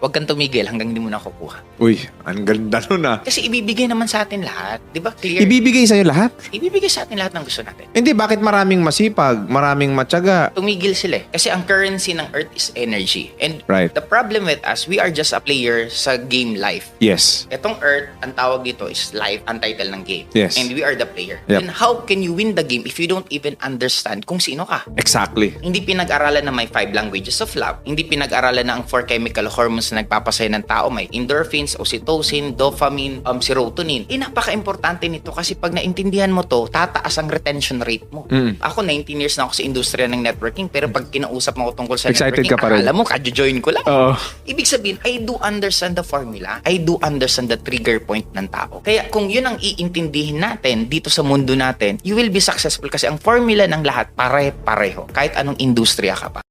huwag kang tumigil hanggang hindi mo nakukuha. Uy, ang ganda nun ah. Kasi ibibigay naman sa atin lahat. Di ba? Clear? Ibibigay sa'yo lahat? Ibibigay sa atin lahat ng gusto natin. Hindi, bakit maraming masipag, maraming matyaga? Tumigil sila eh. Kasi ang currency ng Earth is energy. And Right. the problem with us, we are just a player sa game life. Yes. Etong Earth, ang tawag dito is life, ang title ng game. Yes. And we are the player. Yep. And how can you win the game if you don't even understand kung sino ka? Exactly. Hindi pinag-aralan na may 5 languages of love. Hindi pinag-aralan na ang 4 chemical hormones na nagpapasaya ng tao. May endorphins, oxytocin, dopamine, serotonin. Napaka-importante nito kasi pag naintindihan mo to, tataas ang retention rate mo. Ako, 19 years na ako sa industriya ng networking, pero pag kinausap mo ko tungkol sa Excited networking, ka pa rin. akala mo, kadyo-join ko lang. Oo. Ibig sabihin, I do understand the formula. I do understand the trigger point ng tao. Kaya kung yun ang iintindihin natin dito sa mundo natin, you will be successful kasi ang formula ng lahat pare-pareho. Kahit anong industriya ka pa.